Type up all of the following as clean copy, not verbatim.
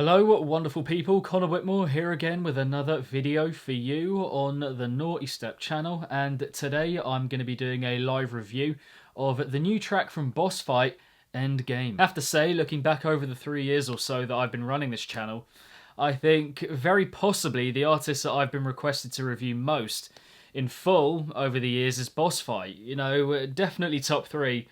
Hello wonderful people, Connor Whitmore here again with another video for you on the Nawtystep channel, and today I'm going to be doing a live review of the new track from Bossfight, Endgame. I have to say, looking back over the 3 years or so that I've been running this channel, I think very possibly the artist that I've been requested to review most in full over the years is Bossfight. You know, definitely top 3,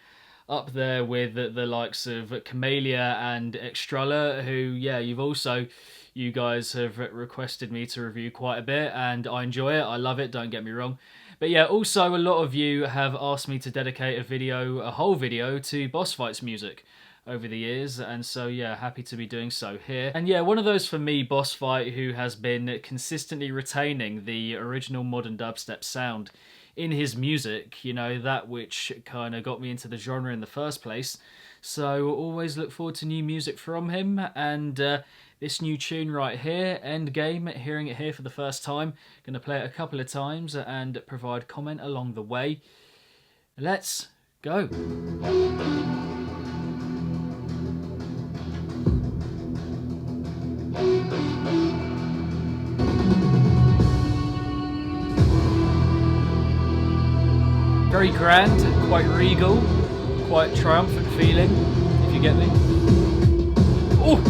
up there with the likes of Camellia and Extrella, who, yeah, you guys have requested me to review quite a bit, and I enjoy it, I love it, don't get me wrong. But yeah, also a lot of you have asked me to dedicate a whole video to Bossfight's music over the years, and so yeah, happy to be doing so here. And yeah, one of those for me, Bossfight, who has been consistently retaining the original modern dubstep sound in his music, you know, that which kind of got me into the genre in the first place. So always look forward to new music from him, and this new tune right here, Endgame, hearing it here for the first time, gonna play it a couple of times and provide comment along the way. Let's go. Very grand, quite regal, quite triumphant feeling, if you get me. Oh!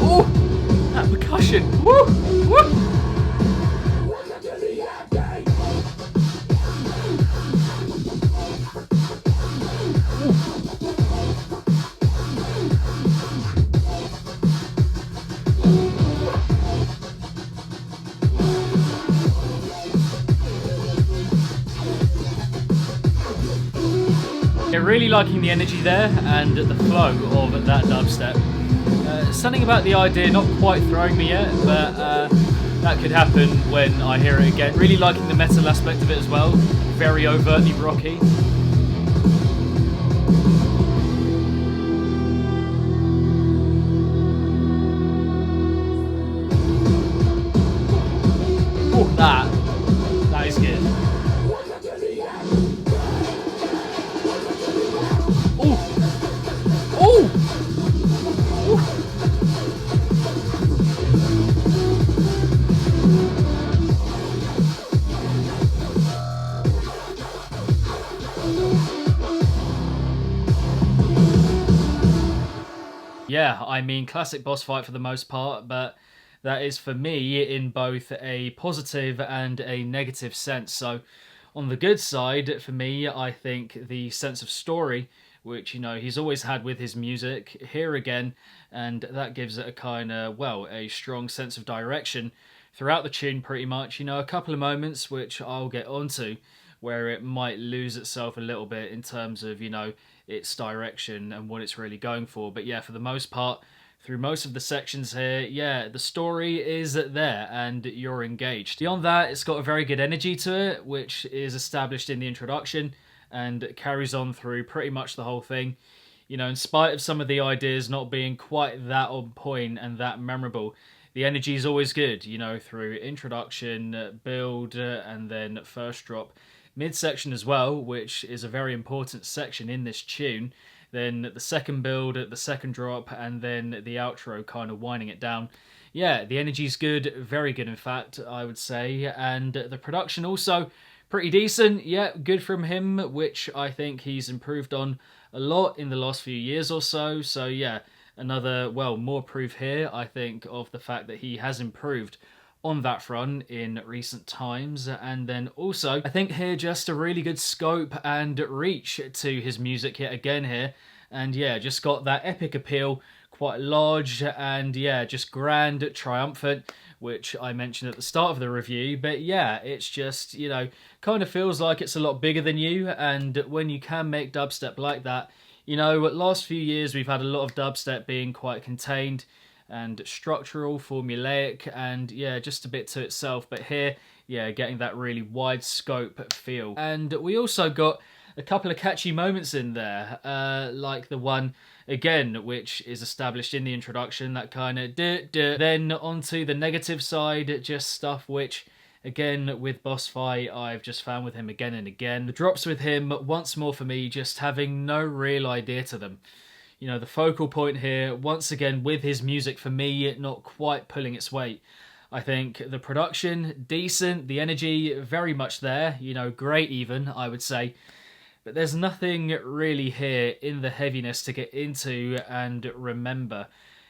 Oh! That percussion! Woo! Woo! Yeah, really liking the energy there and the flow of that dubstep. Something about the idea not quite throwing me yet, but that could happen when I hear it again. Really liking the metal aspect of it as well, very overtly rocky. Oh, that is good. Yeah, I mean, classic Bossfight for the most part, but that is for me in both a positive and a negative sense. So on the good side, for me, I think the sense of story, which, you know, he's always had with his music, here again, and that gives it a kind of, well, a strong sense of direction throughout the tune pretty much. You know, a couple of moments, which I'll get onto, where it might lose itself a little bit in terms of, you know, its direction and what it's really going for. But yeah, for the most part, through most of the sections here, yeah, the story is there and you're engaged. Beyond that, it's got a very good energy to it, which is established in the introduction and carries on through pretty much the whole thing. You know, in spite of some of the ideas not being quite that on point and that memorable, the energy is always good, you know, through introduction, build, and then first drop. Midsection as well, which is a very important section in this tune. Then the second build, the second drop, and then the outro kind of winding it down. Yeah, the energy's good, very good in fact, I would say. And the production also pretty decent. Yeah, good from him, which I think he's improved on a lot in the last few years or so. So yeah, another, well, more proof here, I think, of the fact that he has improved on that front in recent times. And then also, I think here just a really good scope and reach to his music yet again here. And yeah, just got that epic appeal, quite large and yeah, just grand, triumphant, which I mentioned at the start of the review. But yeah, it's just, you know, kind of feels like it's a lot bigger than you. And when you can make dubstep like that, you know, last few years we've had a lot of dubstep being quite contained and structural, formulaic, and yeah, just a bit to itself. But here, yeah, getting that really wide scope feel. And we also got a couple of catchy moments in there, like the one, again, which is established in the introduction, that kind of duh. Then onto the negative side, just stuff which, again, with Bossfight, I've just found with him again and again. The drops with him, once more for me, just having no real idea to them. You know, the focal point here, once again, with his music, for me, not quite pulling its weight. I think the production, decent, the energy, very much there, you know, great even, I would say. But there's nothing really here in the heaviness to get into and remember.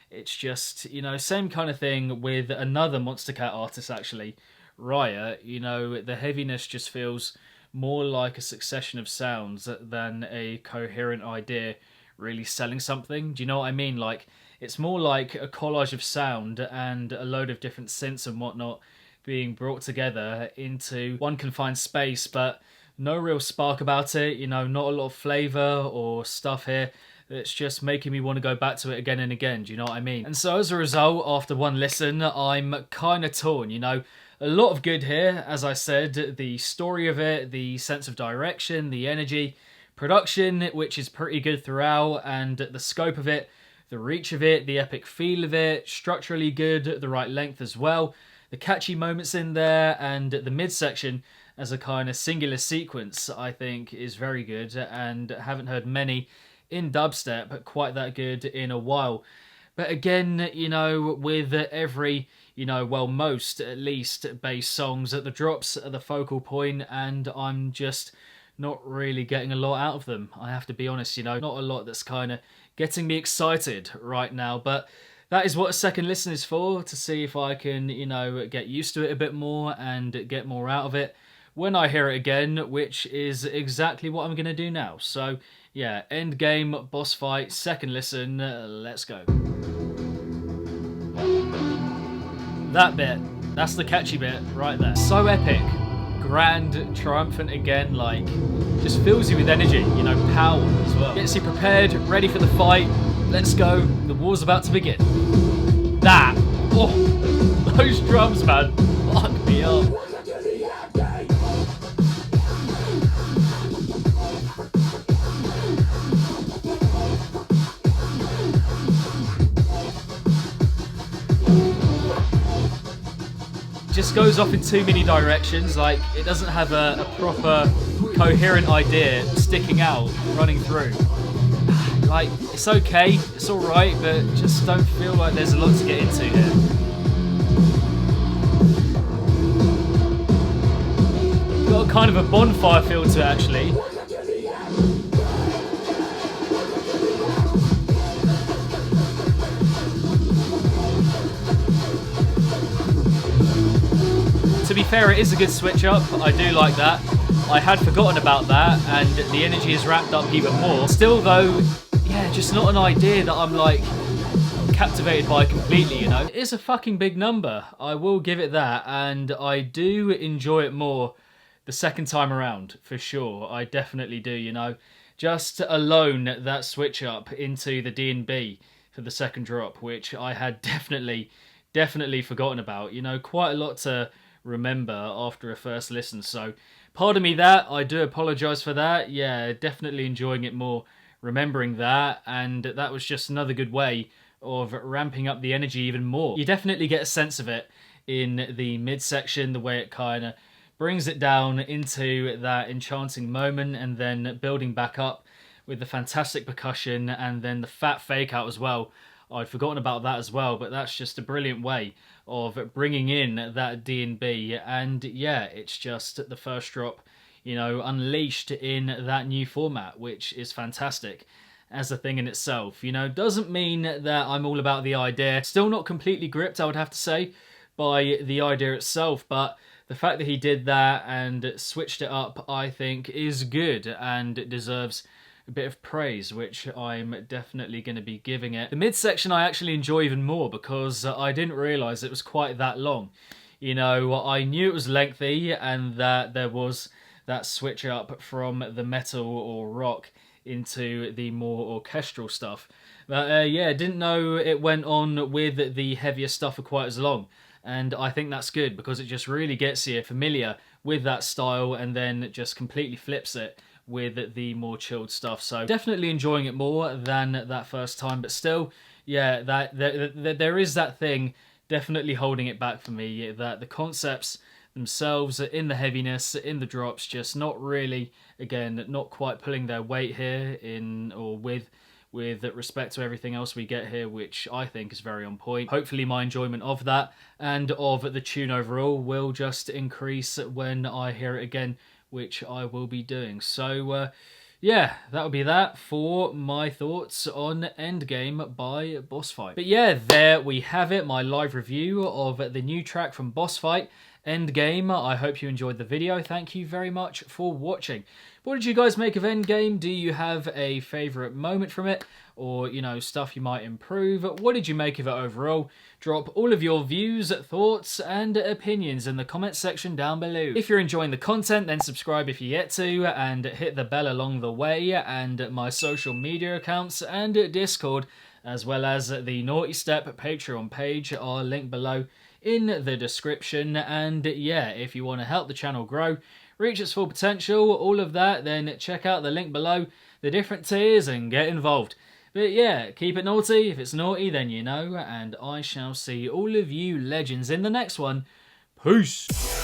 It's just, you know, same kind of thing with another Monstercat artist, actually, Riot. You know, the heaviness just feels more like a succession of sounds than a coherent idea really selling something. Do you know what I mean? Like, it's more like a collage of sound and a load of different synths and whatnot being brought together into one confined space, but no real spark about it, you know, not a lot of flavour or stuff here. It's just making me want to go back to it again and again, do you know what I mean? And so as a result, after one listen, I'm kind of torn, you know. A lot of good here, as I said, the story of it, the sense of direction, the energy, production, which is pretty good throughout, and the scope of it, the reach of it, the epic feel of it, structurally good, the right length as well, the catchy moments in there, and the midsection as a kind of singular sequence, I think, is very good, and haven't heard many in dubstep quite that good in a while. But again, you know, with every, you know, well, most at least bass songs, the drops are the focal point, and I'm just not really getting a lot out of them. I have to be honest, you know, not a lot that's kind of getting me excited right now, but that is what a second listen is for, to see if I can, you know, get used to it a bit more and get more out of it when I hear it again, which is exactly what I'm going to do now. So, yeah, Endgame, Bossfight, second listen, let's go. That bit, that's the catchy bit right there. So epic, grand, triumphant again, like, just fills you with energy, you know, power as well. Gets you prepared, ready for the fight, let's go, the war's about to begin. That, oh, those drums, man, fuck me up. Just goes off in too many directions, like it doesn't have a proper coherent idea sticking out, running through. Like, it's okay, it's alright, but just don't feel like there's a lot to get into here. Got a kind of a bonfire feel to it, actually. To be fair, it is a good switch up. I do like that. I had forgotten about that, and the energy is ramped up even more. Still though, yeah, just not an idea that I'm like captivated by completely, you know. It is a fucking big number, I will give it that, and I do enjoy it more the second time around, for sure. I definitely do, you know. Just alone, that switch up into the D&B for the second drop, which I had definitely forgotten about, you know. Quite a lot to remember after a first listen, so pardon me that, I do apologise for that. Yeah, definitely enjoying it more remembering that, and that was just another good way of ramping up the energy even more. You definitely get a sense of it in the midsection, the way it kind of brings it down into that enchanting moment and then building back up with the fantastic percussion and then the fat fake out as well. I'd forgotten about that as well, but that's just a brilliant way of bringing in that D&B, and yeah, it's just the first drop, you know, unleashed in that new format, which is fantastic as a thing in itself. You know, doesn't mean that I'm all about the idea. Still not completely gripped, I would have to say, by the idea itself, but the fact that he did that and switched it up, I think, is good and deserves a bit of praise, which I'm definitely going to be giving it. The midsection I actually enjoy even more because I didn't realise it was quite that long. You know, I knew it was lengthy and that there was that switch up from the metal or rock into the more orchestral stuff. But yeah, didn't know it went on with the heavier stuff for quite as long. And I think that's good because it just really gets you familiar with that style and then just completely flips it with the more chilled stuff. So definitely enjoying it more than that first time, but still, yeah, there is that thing definitely holding it back for me, that the concepts themselves in the heaviness, in the drops, just not really, again, not quite pulling their weight here in or with with respect to everything else we get here, which I think is very on point. Hopefully my enjoyment of that and of the tune overall will just increase when I hear it again, which I will be doing. So yeah, that'll be that for my thoughts on Endgame by Bossfight. But yeah, there we have it, my live review of the new track from Bossfight, Endgame. I hope you enjoyed the video. Thank you very much for watching. What did you guys make of Endgame? Do you have a favourite moment from it? Or, you know, stuff you might improve? What did you make of it overall? Drop all of your views, thoughts, and opinions in the comment section down below. If you're enjoying the content, then subscribe if you get to, and hit the bell along the way, and my social media accounts and Discord, as well as the Nawtystep Patreon page are linked below in the description. And yeah, if you want to help the channel grow, reach its full potential, all of that, then check out the link below, the different tiers, and get involved. But yeah, keep it naughty. If it's naughty, then you know, and I shall see all of you legends in the next one. Peace!